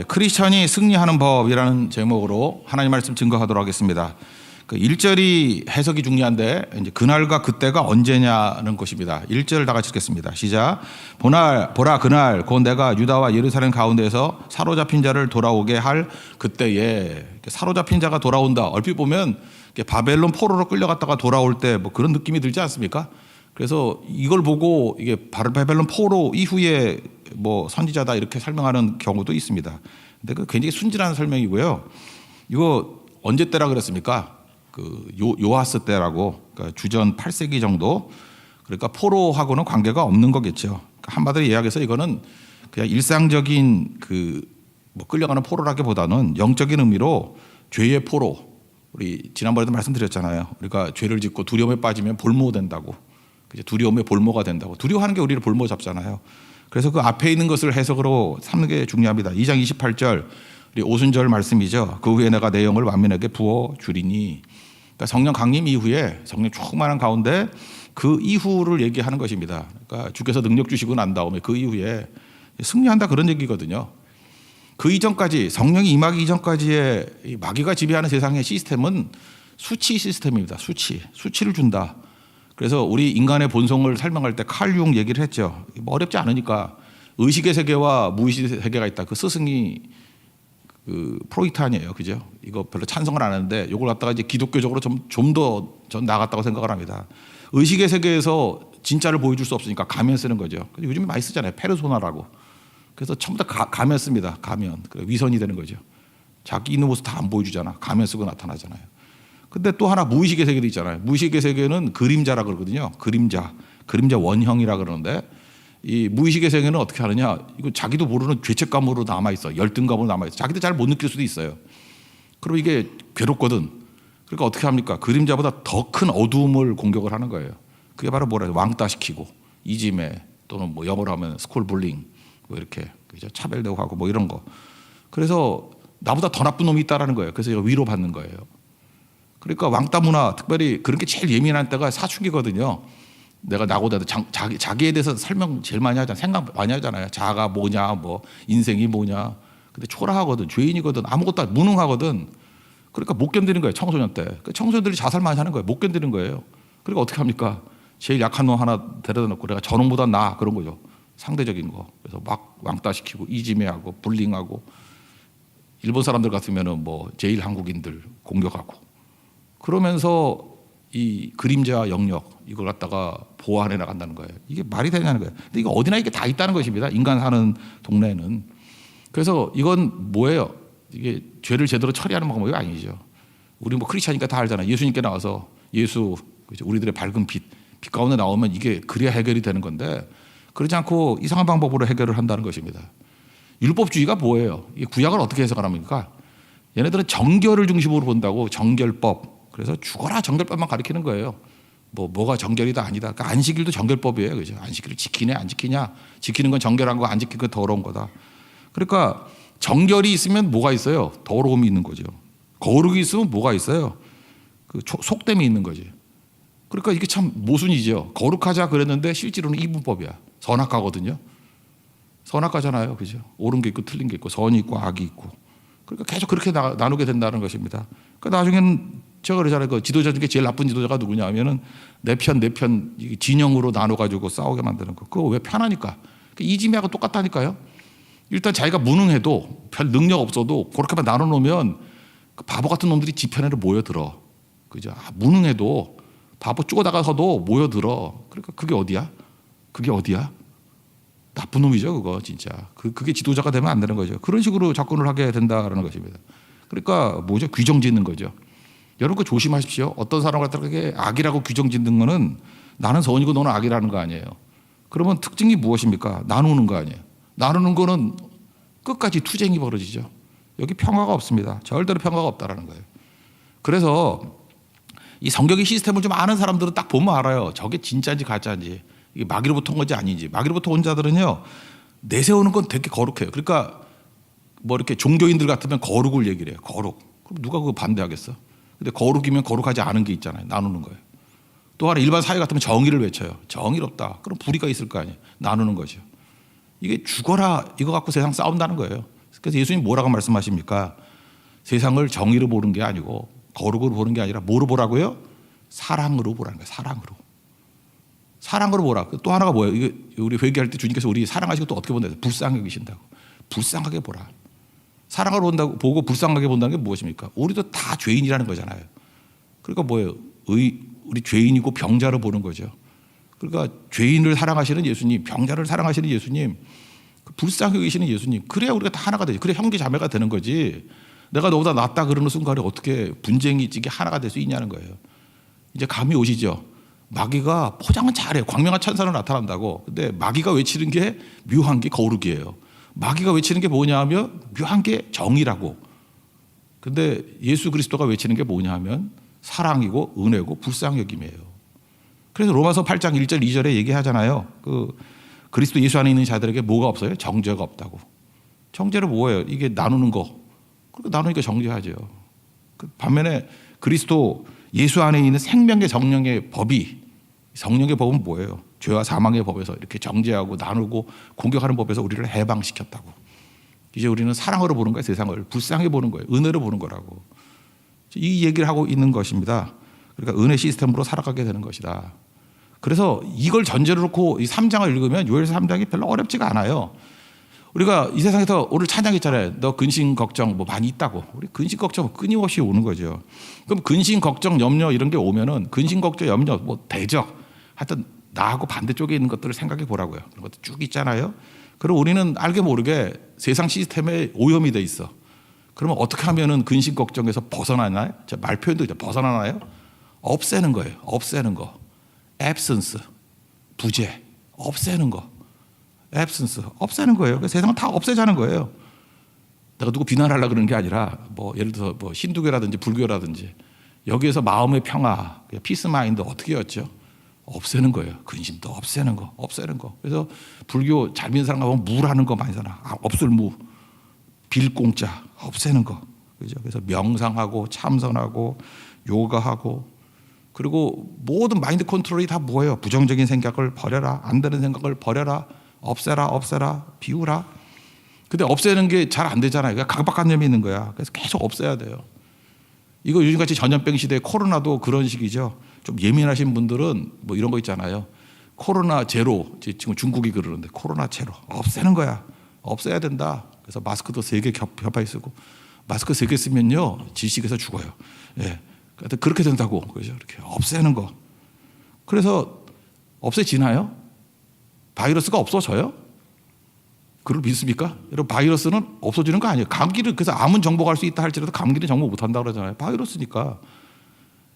크리스천이 승리하는 법이라는 제목으로 하나님 말씀 증거하도록 하겠습니다. 그 1절이 해석이 중요한데 이제 그날과 그때가 언제냐는 것입니다. 1절 다 같이 읽겠습니다. 시작. 보라 그날 곧 내가 유다와 예루살렘 가운데에서 사로잡힌 자를 돌아오게 할 그때에. 사로잡힌 자가 돌아온다. 얼핏 보면 바벨론 포로로 끌려갔다가 돌아올 때 뭐 그런 느낌이 들지 않습니까? 그래서 이걸 보고 이게 바벨론 포로 이후에 뭐 선지자다 이렇게 설명하는 경우도 있습니다. 근데 그 굉장히 순진한 설명이고요. 이거 언제 때라 그랬습니까? 그 요아스 때라고, 그러니까 주전 8세기 정도. 그러니까 포로하고는 관계가 없는 거겠죠. 그러니까 한마디로 이야기해서 이거는 그냥 일상적인 그 뭐 끌려가는 포로라기보다는 영적인 의미로 죄의 포로. 우리 지난번에도 말씀드렸잖아요. 우리가 죄를 짓고 두려움에 빠지면 볼모 된다고. 두려움의 볼모가 된다고. 두려워하는 게 우리를 볼모 잡잖아요. 그래서 그 앞에 있는 것을 해석으로 삼는 게 중요합니다. 2장 28절 우리 오순절 말씀이죠. 그 후에 내가 내 영을 만민에게 부어 주리니. 그러니까 성령 강림 이후에 성령 충만한 가운데 그 이후를 얘기하는 것입니다. 그러니까 주께서 능력 주시고 난 다음에 그 이후에 승리한다 그런 얘기거든요. 그 이전까지 성령이 임하기 이전까지의 마귀가 지배하는 세상의 시스템은 수치 시스템입니다. 수치를 준다. 그래서 우리 인간의 본성을 설명할 때 칼 융 얘기를 했죠. 뭐 어렵지 않으니까 의식의 세계와 무의식의 세계가 있다. 그 스승이 그 프로이트 아니에요, 그죠? 이거 별로 찬성을 안 하는데 이걸 갖다가 이제 기독교적으로 좀 더 전 나갔다고 생각을 합니다. 의식의 세계에서 진짜를 보여줄 수 없으니까 가면 쓰는 거죠. 요즘에 많이 쓰잖아요, 페르소나라고. 그래서 전부 다 가면 씁니다. 가면 위선이 되는 거죠. 자기 있는 모습 다 안 보여주잖아. 가면 쓰고 나타나잖아요. 근데 또 하나 무의식의 세계도 있잖아요. 무의식의 세계는 그림자라 그러거든요. 그림자 원형이라 그러는데 이 무의식의 세계는 어떻게 하느냐? 이거 자기도 모르는 죄책감으로 남아 있어. 열등감으로 남아 있어. 자기도 잘 못 느낄 수도 있어요. 그럼 이게 괴롭거든. 그러니까 어떻게 합니까? 그림자보다 더 큰 어두움을 공격을 하는 거예요. 그게 바로 뭐라 해요? 왕따시키고 이지매 또는 뭐 영어로 하면 스콜블링 뭐 이렇게 차별되고 하고 뭐 이런 거. 그래서 나보다 더 나쁜 놈이 있다라는 거예요. 그래서 위로받는 거예요. 그러니까 왕따 문화, 특별히 그런 게 제일 예민한 때가 사춘기거든요. 내가 나보다 자기에 대해서 설명 제일 많이 하잖아요. 생각 많이 하잖아요. 자아가 뭐냐, 뭐 인생이 뭐냐. 근데 초라하거든, 죄인이거든, 아무것도 무능하거든. 그러니까 못 견디는 거예요. 청소년 때. 그러니까 청소년들이 자살 많이 하는 거예요. 못 견디는 거예요. 그러니까 어떻게 합니까? 제일 약한 놈 하나 데려다 놓고 내가 저놈보다 나아 그런 거죠. 상대적인 거. 그래서 막 왕따시키고 이지매하고 불링하고. 일본 사람들 같으면은 뭐 제일 한국인들 공격하고. 그러면서 이 그림자 영역 이걸 갖다가 보완해 나간다는 거예요. 이게 말이 되냐는 거예요. 근데 이거 어디나 이게 다 있다는 것입니다. 인간 사는 동네에는. 그래서 이건 뭐예요? 이게 죄를 제대로 처리하는 방법이 아니죠. 우리 뭐 크리스찬이니까 다 알잖아요. 예수님께 나와서 예수 우리들의 밝은 빛 가운데 나오면 이게 그래야 해결이 되는 건데 그러지 않고 이상한 방법으로 해결을 한다는 것입니다. 율법주의가 뭐예요? 이 구약을 어떻게 해석을 합니까? 얘네들은 정결을 중심으로 본다고. 정결법. 그래서 죽어라 정결법만 가리키는 거예요. 뭐가 정결이다 아니다. 그러니까 안식일도 정결법이에요. 그죠? 안식일을 지키네 안 지키냐. 지키는 건 정결한 거, 안 지키는 건 더러운 거다. 그러니까 정결이 있으면 뭐가 있어요? 더러움이 있는 거죠. 거룩이 있으면 뭐가 있어요? 그 속됨이 있는 거지. 그러니까 이게 참 모순이죠. 거룩하자 그랬는데 실제로는 이분법이야. 선악과거든요. 선악과잖아요. 그죠? 옳은 게 있고 틀린 게 있고 선이 있고 악이 있고. 그러니까 계속 그렇게 나누게 된다는 것입니다. 그러니까 나중에는 제가 그러잖아요. 그 지도자 중에 제일 나쁜 지도자가 누구냐 하면은 내 편 진영으로 나눠가지고 싸우게 만드는 거. 그거 왜 편하니까. 이지매하고 똑같다니까요. 일단 자기가 무능해도 별 능력 없어도 그렇게만 나눠놓으면 그 바보 같은 놈들이 지 편에로 모여들어. 그죠? 무능해도 바보 쪼다가서도 모여들어. 그러니까 그게 어디야? 그게 어디야? 나쁜 놈이죠, 그거 진짜. 그게 지도자가 되면 안 되는 거죠. 그런 식으로 접근을 하게 된다는 것입니다. 그러니까 뭐죠? 규정 짓는 거죠. 여러분 그 조심하십시오. 어떤 사람 갖다가 악이라고 규정 짓는 거는 나는 선이고 너는 악이라는 거 아니에요. 그러면 특징이 무엇입니까? 나누는 거 아니에요. 나누는 거는 끝까지 투쟁이 벌어지죠. 여기 평화가 없습니다. 절대로 평화가 없다라는 거예요. 그래서 이 성경의 시스템을 좀 아는 사람들은 딱 보면 알아요. 저게 진짜인지 가짜인지. 이게 마귀로부터 온 건지 아닌지. 마귀로부터 온 자들은요, 내세우는 건 되게 거룩해요. 그러니까 뭐 이렇게 종교인들 같으면 거룩을 얘기를 해요. 거룩. 그럼 누가 그거 반대하겠어? 근데 거룩이면 거룩하지 않은 게 있잖아요. 나누는 거예요. 또 하나 일반 사회 같으면 정의를 외쳐요. 정의롭다. 그럼 불의가 있을 거 아니에요. 나누는 거죠. 이게 죽어라 이거 갖고 세상 싸운다는 거예요. 그래서 예수님 뭐라고 말씀하십니까? 세상을 정의로 보는 게 아니고 거룩으로 보는 게 아니라 뭐로 보라고요? 사랑으로 보라는 거예요. 사랑으로. 사랑으로 보라. 또 하나가 뭐예요? 이게 우리 회개할 때 주님께서 우리 사랑하시고 또 어떻게 본다? 불쌍하게 계신다고. 불쌍하게 보라. 사랑으로 본다고 보고 불쌍하게 본다는 게 무엇입니까? 우리도 다 죄인이라는 거잖아요. 그러니까 뭐예요? 우리 죄인이고 병자로 보는 거죠. 그러니까 죄인을 사랑하시는 예수님, 병자를 사랑하시는 예수님, 불쌍하게 계시는 예수님. 그래야 우리가 다 하나가 되지. 그래 형제 자매가 되는 거지. 내가 너보다 낫다 그러는 순간에 어떻게 분쟁이 찌게 하나가 될 수 있냐는 거예요. 이제 감이 오시죠. 마귀가 포장은 잘해요. 광명한 천사로 나타난다고. 근데 마귀가 외치는 게 묘한 게 거룩이에요. 마귀가 외치는 게 뭐냐 하면 묘한 게 정의라고. 근데 예수 그리스도가 외치는 게 뭐냐 하면 사랑이고 은혜고 불쌍히 여김이에요. 그래서 로마서 8장 1절 2절에 얘기하잖아요. 그리스도 예수 안에 있는 자들에게 뭐가 없어요? 정죄가 없다고. 정죄는 뭐예요? 이게 나누는 거. 그러니까 나누니까 정죄하죠. 반면에 그리스도 예수 안에 있는 생명의 성령의 법이, 성령의 법은 뭐예요? 죄와 사망의 법에서 이렇게 정죄하고 나누고 공격하는 법에서 우리를 해방시켰다고. 이제 우리는 사랑으로 보는 거예요. 세상을 불쌍히 보는 거예요. 은혜로 보는 거라고. 이 얘기를 하고 있는 것입니다. 그러니까 은혜 시스템으로 살아가게 되는 것이다. 그래서 이걸 전제로 놓고 이 3장을 읽으면 요엘서 3장이 별로 어렵지가 않아요. 우리가 이 세상에서 오늘 찬양했잖아요. 너 근심 걱정 뭐 많이 있다고. 우리 근심 걱정 끊임없이 오는 거죠. 그럼 근심 걱정 염려 이런 게 오면은 근심 걱정 염려 뭐 대적 하여튼 나하고 반대쪽에 있는 것들을 생각해 보라고요. 그런 것도 쭉 있잖아요. 그럼 우리는 알게 모르게 세상 시스템에 오염이 돼 있어. 그러면 어떻게 하면은 근심 걱정에서 벗어나나요? 말 표현도 있죠. 벗어나나요? 없애는 거예요. 없애는 거. absence, 부재, 없애는 거. absence, 없애는 거예요. 세상은 다 없애자는 거예요. 내가 누구 비난하려고 그러는 게 아니라 뭐 예를 들어서 뭐 힌두교라든지 불교라든지 여기에서 마음의 평화, 피스 마인드 어떻게 였죠? 없애는 거예요. 근심도 없애는 거, 없애는 거. 그래서 불교 잘 믿는 사람 가보면 무라는 거 많이 잖아. 없을 무, 빌공짜, 없애는 거. 그죠? 그래서 명상하고 참선하고 요가하고 그리고 모든 마인드 컨트롤이 다 뭐예요? 부정적인 생각을 버려라. 안 되는 생각을 버려라. 없애라, 없애라, 비우라. 근데 없애는 게 잘 안 되잖아요. 그러니까 강박관념이 있는 거야. 그래서 계속 없애야 돼요. 이거 요즘같이 전염병 시대에 코로나도 그런 식이죠. 좀 예민하신 분들은 뭐 이런 거 있잖아요. 코로나 제로, 지금 중국이 그러는데 코로나 제로. 없애는 거야. 없애야 된다. 그래서 마스크도 3개 겹파이 쓰고 마스크 3개 쓰면요. 질식해서 죽어요. 예. 그렇게 된다고. 그죠? 이렇게 없애는 거. 그래서 없애지나요? 바이러스가 없어져요? 그걸 믿습니까? 여러분, 바이러스는 없어지는 거 아니에요. 감기를, 그래서 암은 정복할 수 있다 할지라도 감기는 정복 못 한다고 그러잖아요. 바이러스니까.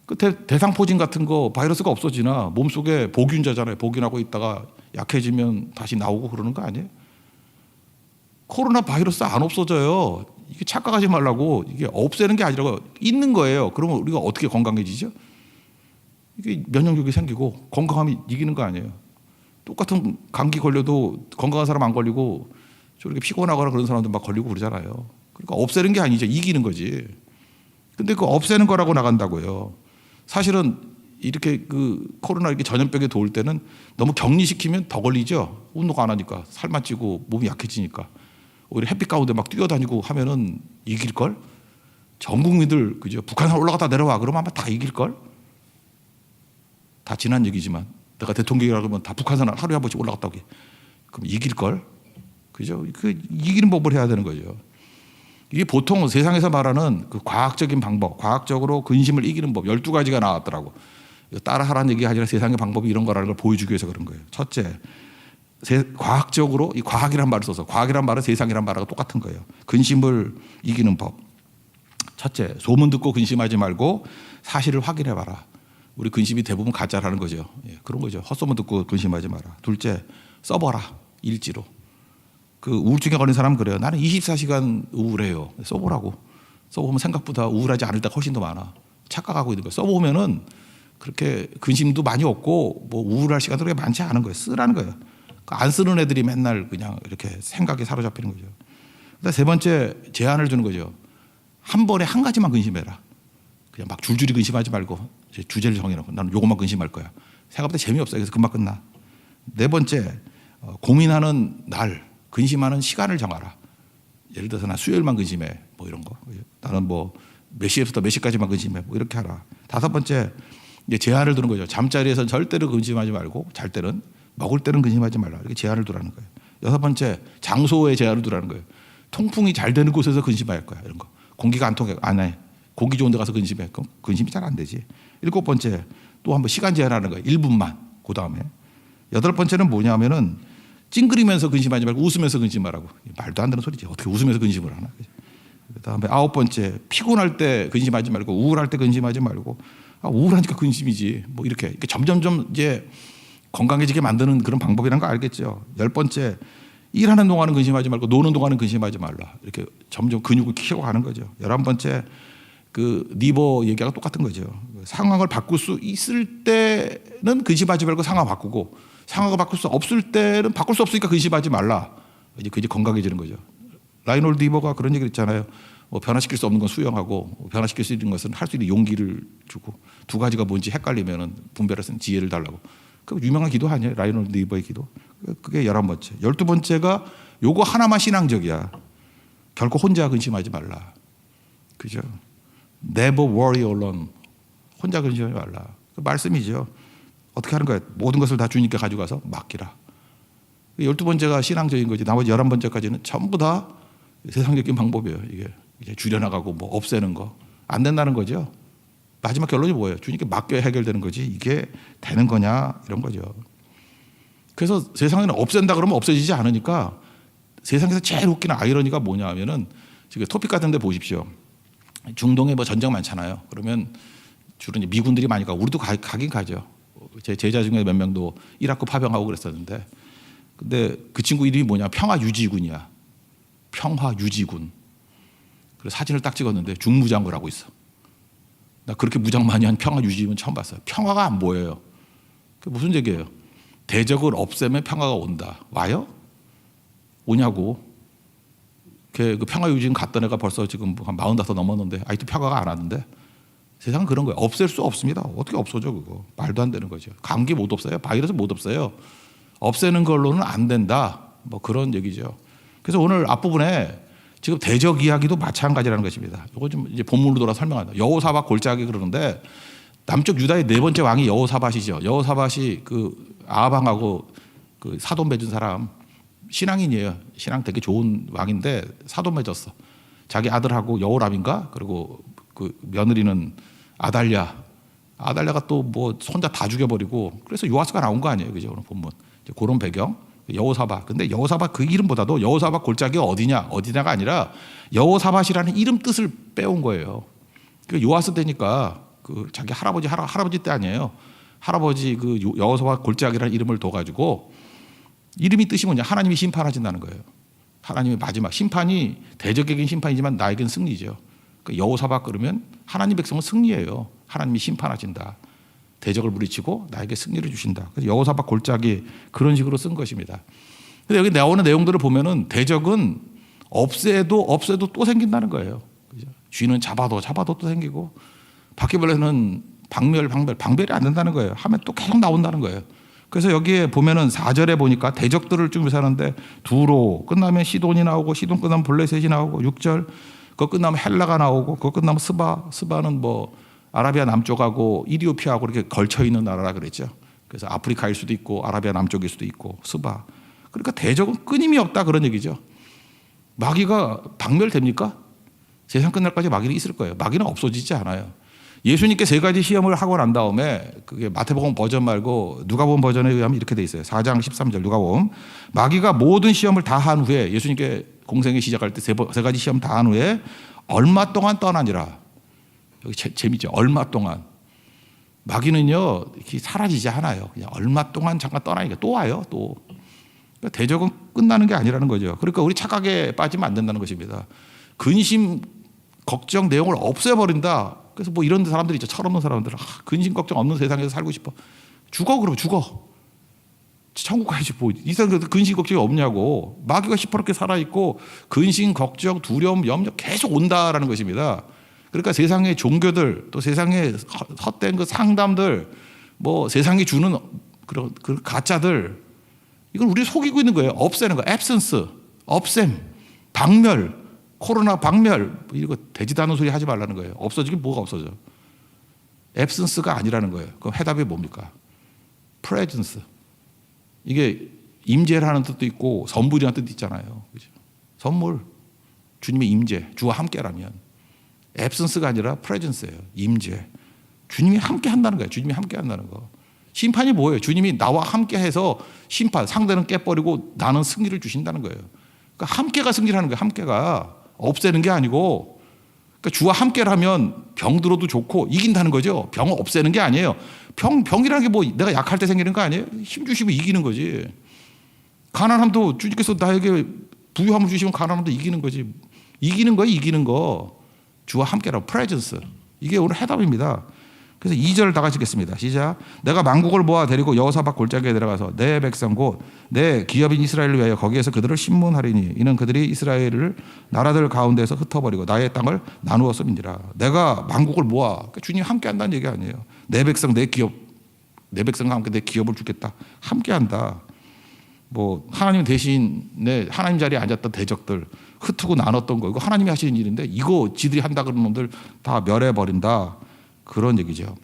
그 대상포진 같은 거 바이러스가 없어지나 몸속에 보균자잖아요. 보균하고 있다가 약해지면 다시 나오고 그러는 거 아니에요? 코로나 바이러스 안 없어져요. 이게 착각하지 말라고. 이게 없애는 게 아니라 있는 거예요. 그러면 우리가 어떻게 건강해지죠? 이게 면역력이 생기고 건강함이 이기는 거 아니에요. 똑같은 감기 걸려도 건강한 사람 안 걸리고 저렇게 피곤하거나 그런 사람들 막 걸리고 그러잖아요. 그러니까 없애는 게 아니죠. 이기는 거지. 근데 그 없애는 거라고 나간다고요. 사실은 이렇게 그 코로나 이렇게 전염병에 도울 때는 너무 격리시키면 더 걸리죠. 운동 안 하니까 살만 찌고 몸이 약해지니까. 오히려 햇빛 가운데 막 뛰어다니고 하면은 이길걸? 전 국민들, 그죠? 북한산 올라갔다 내려와. 그러면 아마 다 이길걸? 다 지난 얘기지만. 내가 대통령이라고 하면 다 북한산 하루에 한 번씩 올라갔다 오게. 그럼 이길걸? 그죠? 그 이기는 법을 해야 되는 거죠. 이게 보통 세상에서 말하는 그 과학적인 방법, 과학적으로 근심을 이기는 법 12가지가 나왔더라고. 따라하라는 얘기가 아니라 세상의 방법이 이런 거라는 걸 보여주기 위해서 그런 거예요. 첫째, 과학적으로, 이 과학이란 말을 써서, 과학이란 말은 세상이란 말하고 똑같은 거예요. 근심을 이기는 법. 첫째, 소문 듣고 근심하지 말고 사실을 확인해 봐라. 우리 근심이 대부분 가짜라는 거죠. 예, 그런 거죠. 헛소문 듣고 근심하지 마라. 둘째, 써봐라. 일지로. 그 우울증에 걸린 사람은 그래요. 나는 24시간 우울해요. 써보라고. 써보면 생각보다 우울하지 않을 때가 훨씬 더 많아. 착각하고 있는 거예요. 써보면은 그렇게 근심도 많이 없고 뭐 우울할 시간도 그렇게 많지 않은 거예요. 쓰라는 거예요. 안 쓰는 애들이 맨날 그냥 이렇게 생각에 사로잡히는 거죠. 그다음 세 번째, 제안을 주는 거죠. 한 번에 한 가지만 근심해라. 그냥 막 줄줄이 근심하지 말고 주제를 정해놓고 나는 요것만 근심할 거야. 생각보다 재미없어요. 그래서 금방 끝나. 네 번째, 고민하는 날, 근심하는 시간을 정하라. 예를 들어서 나 수요일만 근심해. 뭐 이런 거. 나는 뭐 몇 시에부터 몇 시까지만 근심해. 뭐 이렇게 하라. 다섯 번째, 이제 제한을 두는 거죠. 잠자리에서는 절대로 근심하지 말고 잘 때는 먹을 때는 근심하지 말라. 이렇게 제한을 두라는 거예요. 여섯 번째, 장소에 제한을 두라는 거예요. 통풍이 잘 되는 곳에서 근심할 거야. 이런 거. 공기가 안 통해. 안 해. 공기 좋은 데 가서 근심해. 그럼 근심이 잘 안 되지. 일곱 번째, 또 한번 시간 제한하는 거예요. 1분만. 그 다음에. 여덟 번째는 뭐냐면은 찡그리면서 근심하지 말고 웃으면서 근심하라고. 말도 안 되는 소리지. 어떻게 웃으면서 근심을 하나. 그다음에 아홉 번째, 피곤할 때 근심하지 말고 우울할 때 근심하지 말고 우울하니까 근심이지. 뭐 이렇게 점점점 이제 건강해지게 만드는 그런 방법이라는 거 알겠죠. 열 번째, 일하는 동안은 근심하지 말고 노는 동안은 근심하지 말라. 이렇게 점점 근육을 키워 가는 거죠. 11번째, 그 니버 얘기가 똑같은 거죠. 상황을 바꿀 수 있을 때는 근심하지 말고 상황 바꾸고 상황을 바꿀 수 없을 때는 바꿀 수 없으니까 근심하지 말라. 이제 그게 건강해지는 거죠. 라이놀드 니버가 그런 얘기를 했잖아요. 뭐 변화시킬 수 없는 건 수용하고 변화시킬 수 있는 것은 할 수 있는 용기를 주고 두 가지가 뭔지 헷갈리면은 분별해서 지혜를 달라고. 그 유명한 기도 아니에요? 라이놀드 니버의 기도. 그게 11번째. 12번째가 요거 하나만 신앙적이야. 결코 혼자 근심하지 말라. 그죠? Never worry alone. 혼자 근심하지 말라. 그 말씀이죠. 어떻게 하는 거야? 모든 것을 다 주님께 가져가서 맡기라. 12번째가 신앙적인 거지. 나머지 11번째까지는 전부 다 세상적인 방법이에요. 이게 줄여나가고 뭐 없애는 거. 안 된다는 거죠. 마지막 결론이 뭐예요? 주님께 맡겨야 해결되는 거지. 이게 되는 거냐? 이런 거죠. 그래서 세상에는 없앤다 그러면 없어지지 않으니까 세상에서 제일 웃기는 아이러니가 뭐냐 하면은 지금 토픽 같은 데 보십시오. 중동에 뭐 전쟁 많잖아요. 그러면 주로 이제 미군들이 많이 가고 우리도 가긴 가죠. 제 제자 중에 몇 명도 이라크 파병하고 그랬었는데 근데 그 친구 이름이 뭐냐? 평화유지군이야. 평화유지군. 그래서 사진을 딱 찍었는데 중무장을 하고 있어. 나 그렇게 무장 많이 한 평화유지군 처음 봤어요. 평화가 안 보여요. 그게 무슨 얘기예요? 대적을 없애면 평화가 온다. 와요? 오냐고. 그 평화유지군 갔던 애가 벌써 지금 한 45 넘었는데 아직도 평화가 안 왔는데 세상은 그런 거예요. 없앨 수 없습니다. 어떻게 없어져 그거. 말도 안 되는 거죠. 감기 못 없어요. 바이러스 못 없어요. 없애는 걸로는 안 된다. 뭐 그런 얘기죠. 그래서 오늘 앞부분에 지금 대적 이야기도 마찬가지라는 것입니다. 이거 좀 이제 본문으로 돌아 설명한다. 여호사밧 골짜기 그러는데 남쪽 유다의 네 번째 왕이 여호사밧이죠. 여호사밧이 그 아합왕하고 그 사돈 맺은 사람 신앙인이에요. 신앙 되게 좋은 왕인데 사돈 맺었어. 자기 아들하고 여호람인가 그리고 그 며느리는 아달랴가 또 뭐 손자 다 죽여버리고 그래서 요아스가 나온 거 아니에요. 그죠? 오늘 본문. 그런 배경. 여호사밧. 근데 여호사밧 그 이름보다도 여호사밧 골짜기가 어디냐가 아니라 여호사밧이라는 이름 뜻을 빼온 거예요. 그 요아스 때니까 그 자기 할아버지 때 아니에요. 할아버지 그 여호사밧 골짜기라는 이름을 둬가지고 이름이 뜻이 뭐냐? 하나님이 심판하신다는 거예요. 하나님의 마지막 심판이 대적에겐 심판이지만 나에겐 승리죠. 그 여호사밧 그러면 하나님 백성은 승리예요. 하나님이 심판하신다. 대적을 물리치고 나에게 승리를 주신다. 그래서 여호사밧 골짜기 그런 식으로 쓴 것입니다. 근데 여기 나오는 내용들을 보면은 대적은 없애도 또 생긴다는 거예요. 그죠? 쥐는 잡아도 또 생기고 바퀴벌레는 방별이 안 된다는 거예요. 하면 또 계속 나온다는 거예요. 그래서 여기에 보면은 4절에 보니까 대적들을 쭉 묘사하는데 두로 끝나면 시돈이 나오고 시돈 끝나면 블레셋이 나오고 6절 그거 끝나면 헬라가 나오고 그거 끝나면 스바는 뭐 아라비아 남쪽하고 이디오피아하고 이렇게 걸쳐 있는 나라라 그랬죠. 그래서 아프리카일 수도 있고 아라비아 남쪽일 수도 있고 스바. 그러니까 대적은 끊임이 없다 그런 얘기죠. 마귀가 박멸됩니까? 세상 끝날까지 마귀는 있을 거예요. 마귀는 없어지지 않아요. 예수님께 세 가지 시험을 하고 난 다음에 그게 마태복음 버전 말고 누가복음 버전에 의하면 이렇게 돼 있어요. 4장 13절 누가복음. 마귀가 모든 시험을 다 한 후에 예수님께 공생에 시작할 때 세 가지 시험 다 한 후에 얼마 동안 떠나니라. 여기 재밌죠. 얼마 동안. 마귀는요, 이렇게 사라지지 않아요. 그냥 얼마 동안 잠깐 떠나니까 또 와요, 또. 그러니까 대적은 끝나는 게 아니라는 거죠. 그러니까 우리 착각에 빠지면 안 된다는 것입니다. 근심, 걱정 내용을 없애버린다. 그래서 뭐 이런 사람들 있죠. 철없는 사람들. 근심, 걱정 없는 세상에서 살고 싶어. 죽어, 그러면 죽어. 천국 가야지 뭐. 이 세상에서 근심, 걱정이 없냐고. 마귀가 시퍼렇게 살아있고 근심, 걱정, 두려움, 염려 계속 온다라는 것입니다. 그러니까 세상의 종교들 또 세상의 헛된 그 상담들 뭐 세상이 주는 그런 가짜들 이걸 우리 속이고 있는 거예요. 없애는 거, absence, 없앰, 박멸 코로나 박멸 이거 되지도 않은 소리 하지 말라는 거예요. 없어지긴 뭐가 없어져. absence가 아니라는 거예요. 그럼 해답이 뭡니까? presence. 이게 임재라는 뜻도 있고 선물이라는 뜻도 있잖아요. 그죠? 선물. 주님의 임재, 주와 함께라면 absence가 아니라 presence예요. 임재. 주님이 함께 한다는 거예요. 주님이 함께 한다는 거. 심판이 뭐예요? 주님이 나와 함께 해서 심판, 상대는 깨버리고 나는 승리를 주신다는 거예요. 그러니까 함께가 승리를 하는 거예요. 함께가. 없애는 게 아니고, 그러니까 주와 함께라면 병 들어도 좋고 이긴다는 거죠. 병 없애는 게 아니에요. 병이라는 게 뭐 내가 약할 때 생기는 거 아니에요? 힘 주시면 이기는 거지. 가난함도 주님께서 나에게 부유함을 주시면 가난함도 이기는 거지. 이기는 거예요, 이기는 거. 주와 함께라고, 프레젠스. 이게 오늘 해답입니다. 그래서 2절 다 같이 읽겠습니다. 시작. 내가 만국을 모아 데리고 여호사밧 골짜기에 들어가서 내 백성 곧 내 기업인 이스라엘을 위하여 거기에서 그들을 심문하리니 이는 그들이 이스라엘을 나라들 가운데서 흩어버리고 나의 땅을 나누었음이니라. 내가 만국을 모아. 그러니까 주님이 함께 한다는 얘기 아니에요. 내 백성, 내 기업, 내 백성과 함께 내 기업을 주겠다. 함께 한다. 뭐 하나님 대신에 하나님 자리에 앉았던 대적들 흩고 나눴던 거 이거 하나님이 하시는 일인데 이거 지들이 한다 그러는 놈들 다 멸해버린다. 그런 얘기죠.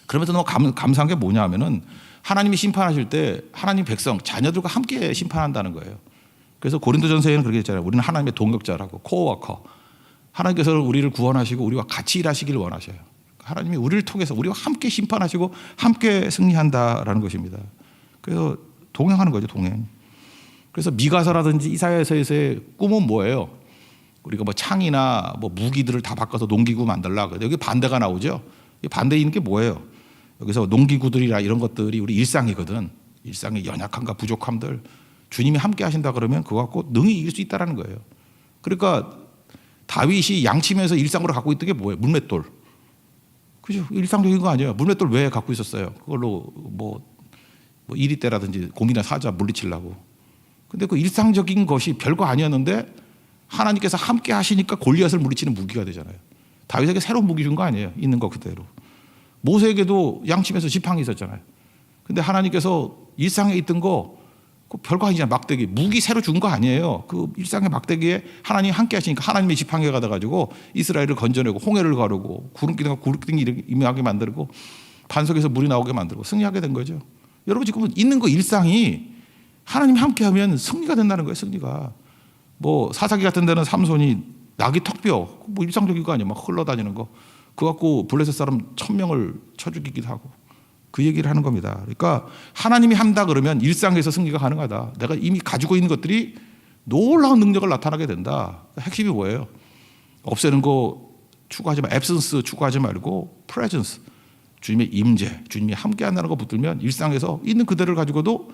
그러면서 너무 감사한 게 뭐냐 하면은 하나님이 심판하실 때 하나님 백성, 자녀들과 함께 심판한다는 거예요. 그래서 고린도전서에는 그렇게 했잖아요. 우리는 하나님의 동역자라고, 코워커. 하나님께서 우리를 구원하시고 우리와 같이 일하시길 원하셔요. 하나님이 우리를 통해서 우리와 함께 심판하시고 함께 승리한다라는 것입니다. 그래서 동행하는 거죠, 동행. 그래서 미가서라든지 이사야서에서의 꿈은 뭐예요? 우리가 뭐 창이나 뭐 무기들을 다 바꿔서 농기구 만들라. 여기 반대가 나오죠. 이 반대 있는 게 뭐예요? 여기서 농기구들이나 이런 것들이 우리 일상이거든. 일상의 연약함과 부족함들 주님이 함께 하신다 그러면 그거 갖고 능히 이길 수 있다라는 거예요. 그러니까 다윗이 양치면서 일상으로 갖고 있던 게 뭐예요? 물맷돌. 그죠? 일상적인 거 아니에요. 물맷돌 왜 갖고 있었어요? 그걸로 뭐 이리떼라든지 곰이나 사자 물리치려고. 근데 그 일상적인 것이 별거 아니었는데 하나님께서 함께 하시니까 골리앗을 물리치는 무기가 되잖아요. 다윗에게 새로운 무기 준 거 아니에요. 있는 거 그대로. 모세에게도 양치면서 지팡이 있었잖아요. 근데 하나님께서 일상에 있던 거 별거 아니잖아요. 막대기. 무기 새로 준 거 아니에요. 그 일상의 막대기에 하나님이 함께 하시니까 하나님의 지팡이가 돼가지고 이스라엘을 건져내고 홍해를 가르고 구름등이 임하게 만들고 반석에서 물이 나오게 만들고 승리하게 된 거죠. 여러분 지금 있는 거 일상이 하나님이 함께하면 승리가 된다는 거예요. 승리가. 뭐 사사기 같은 데는 삼손이 낙이 턱뼈 뭐 일상적인 거 아니에요. 막 흘러다니는 거. 그거 갖고 블레셋 사람 1000명을 쳐 죽이기도 하고 그 얘기를 하는 겁니다. 그러니까 하나님이 한다 그러면 일상에서 승리가 가능하다. 내가 이미 가지고 있는 것들이 놀라운 능력을 나타나게 된다. 핵심이 뭐예요? 없애는 거 추구하지 마. absence 추구하지 말고 presence. 주님의 임재, 주님이 함께 한다는 거 붙들면 일상에서 있는 그대로를 가지고도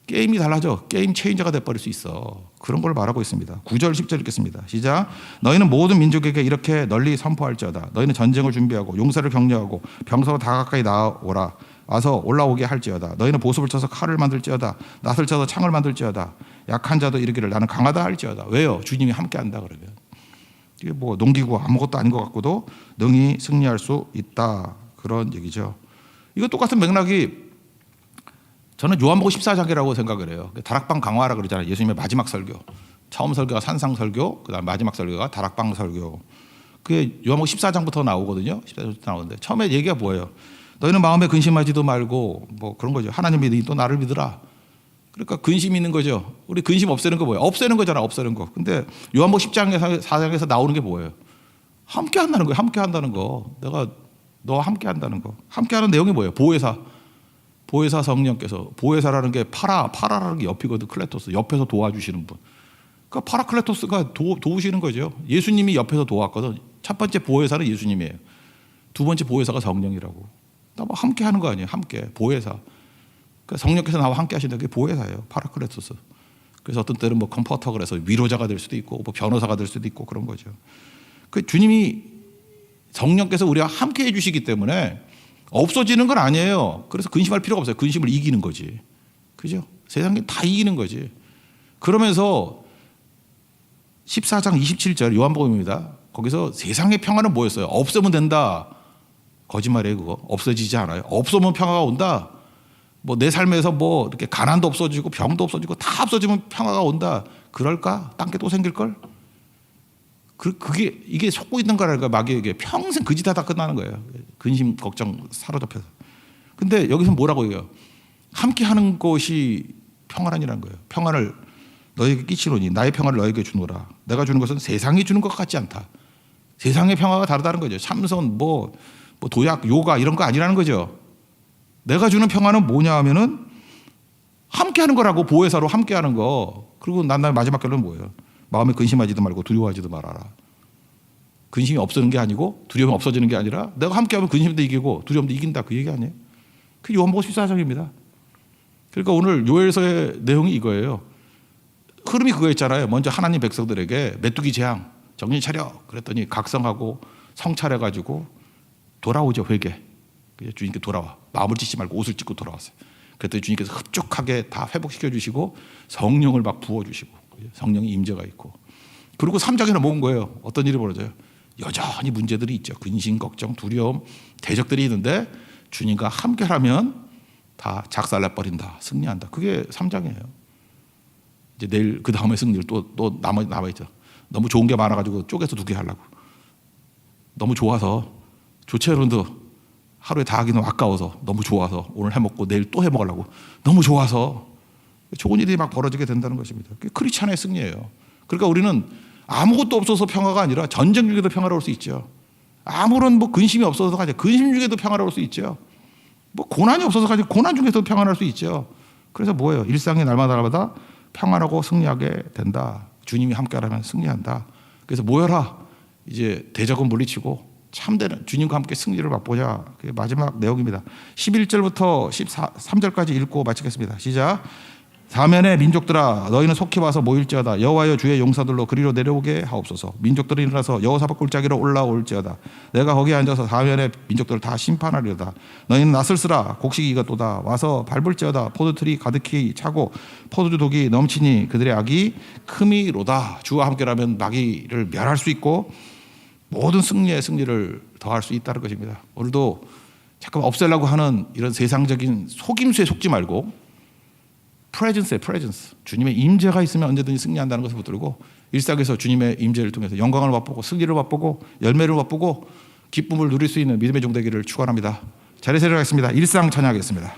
게임이 달라져. 게임 체인저가 돼버릴 수 있어. 그런 걸 말하고 있습니다. 9절 10절 읽겠습니다. 시작. 너희는 모든 민족에게 이렇게 널리 선포할지어다. 너희는 전쟁을 준비하고 용사를 격려하고 병사로 다 가까이 나오라. 와서 올라오게 할지어다. 너희는 보습을 쳐서 칼을 만들지어다. 낫을 쳐서 창을 만들지어다. 약한 자도 이르기를 나는 강하다 할지어다. 왜요? 주님이 함께한다 그러면. 이게 뭐 농기구 아무것도 아닌 것 같고도 능히 승리할 수 있다. 그런 얘기죠. 이거 똑같은 맥락이 저는 요한복음 14장이라고 생각을 해요. 다락방 강화라 그러잖아요. 예수님의 마지막 설교. 처음 설교가 산상 설교, 그다음 마지막 설교가 다락방 설교. 그게 요한복음 14장부터 나오거든요. 14장부터 나오는데 처음에 얘기가 뭐예요? 너희는 마음에 근심하지도 말고 뭐 그런 거죠. 하나님 믿으니 또 나를 믿으라. 그러니까 근심 있는 거죠. 우리 근심 없애는 거 뭐예요? 없애는 거잖아. 없애는 거. 근데 요한복음 10장에서 4장에서 나오는 게 뭐예요? 함께 한다는 거예요. 함께 한다는 거. 내가 너와 함께 한다는 거. 함께 하는 내용이 뭐예요? 보혜사 성령께서, 보혜사라는 게 파라라는 게 옆이거든. 클레토스. 옆에서 도와주시는 분. 그러니까 파라클레토스가 도우시는 거죠. 예수님이 옆에서 도왔거든. 첫 번째 보혜사는 예수님이에요. 두 번째 보혜사가 성령이라고. 뭐 함께 하는 거 아니에요. 함께. 보혜사. 그러니까 성령께서 나와 함께 하신다는 게 보혜사예요. 파라클레토스. 그래서 어떤 때는 뭐 컴포터 그래서 위로자가 될 수도 있고 뭐 변호사가 될 수도 있고 그런 거죠. 그 주님이 성령께서 우리와 함께 해주시기 때문에 없어지는 건 아니에요. 그래서 근심할 필요가 없어요. 근심을 이기는 거지. 그죠? 세상에 다 이기는 거지. 그러면서 14장 27절 요한복음입니다. 거기서 세상의 평화는 뭐였어요? 없으면 된다. 거짓말이에요, 그거. 없어지지 않아요. 없으면 평화가 온다. 뭐 내 삶에서 뭐 이렇게 가난도 없어지고 병도 없어지고 다 없어지면 평화가 온다. 그럴까? 딴 게 또 생길걸? 그게 이게 속고 있는 거라니까 마귀에게 평생 그 짓 하다 끝나는 거예요. 근심 걱정 사로잡혀서. 근데 여기서 뭐라고 해요? 함께 하는 것이 평안이라는 거예요. 평안을 너에게 끼치노니 나의 평안을 너에게 주노라. 내가 주는 것은 세상이 주는 것 같지 않다. 세상의 평화가 다르다는 거죠. 참선 뭐 도약 요가 이런 거 아니라는 거죠. 내가 주는 평안은 뭐냐 하면은 함께 하는 거라고. 보혜사로 함께 하는 거. 그리고 난 마지막 결론은 뭐예요? 마음에 근심하지도 말고 두려워하지도 말아라. 근심이 없어지는 게 아니고 두려움이 없어지는 게 아니라 내가 함께하면 근심도 이기고 두려움도 이긴다. 그 얘기 아니에요? 그게 요한복음 14장입니다. 그러니까 오늘 요엘서의 내용이 이거예요. 흐름이 그거였잖아요. 먼저 하나님 백성들에게 메뚜기 재앙 정신 차려 그랬더니 각성하고 성찰해가지고 돌아오죠. 회개. 주님께 돌아와. 마음을 찢지 말고 옷을 찢고 돌아왔어요. 그랬더니 주님께서 흡족하게 다 회복시켜 주시고 성령을 막 부어주시고 성령의 임재가 있고, 그리고 3장에는 뭔 거예요? 어떤 일이 벌어져요? 여전히 문제들이 있죠. 근심, 걱정, 두려움, 대적들이 있는데 주님과 함께하면 다 작살내버린다. 승리한다. 그게 3장이에요. 이제 내일 그 다음에 승리를 또 남아있죠. 너무 좋은 게 많아가지고 쪼개서 2개 하려고. 너무 좋아서 조채로도 하루에 다 하기는 아까워서 너무 좋아서 오늘 해먹고 내일 또 해먹으려고 너무 좋아서 좋은 일이 막 벌어지게 된다는 것입니다. 그게 크리스찬의 승리예요. 그러니까 우리는 아무것도 없어서 평화가 아니라 전쟁 중에도 평화로울 수 있죠. 아무런 근심이 없어서가 아니라 근심 중에도 평화로울 수 있죠. 고난이 없어서가 아니라 고난 중에서도 평안할 수 있죠. 그래서 뭐예요? 일상의 날마다 평안하고 승리하게 된다. 주님이 함께하면 승리한다. 그래서 모여라. 이제 대적은 물리치고 참되는 주님과 함께 승리를 맛보자. 그게 마지막 내용입니다. 11절부터 13절까지 읽고 마치겠습니다. 시작. 사면의 민족들아 너희는 속히 와서 모일지어다. 여호와여 주의 용사들로 그리로 내려오게 하옵소서. 민족들이 일어나서 여호사밧 골짜기로 올라올지어다. 내가 거기에 앉아서 사면의 민족들을 다 심판하리로다. 너희는 낫을쓰라. 곡식이 익었도다. 와서 밟을지어다. 포도틀이 가득히 차고 포도주 독이 넘치니 그들의 악이 크미로다. 주와 함께라면 마귀를 멸할 수 있고 모든 승리를 더할 수 있다는 것입니다. 오늘도 잠깐 없애려고 하는 이런 세상적인 속임수에 속지 말고 프레젠스. 주님의 임재가 있으면 언제든지 승리한다는 것을 붙들고 일상에서 주님의 임재를 통해서 영광을 맛보고 승리를 맛보고 열매를 맛보고 기쁨을 누릴 수 있는 믿음의 종 되기를 축원합니다. 자리에 세워가겠습니다. 일상 찬양하겠습니다.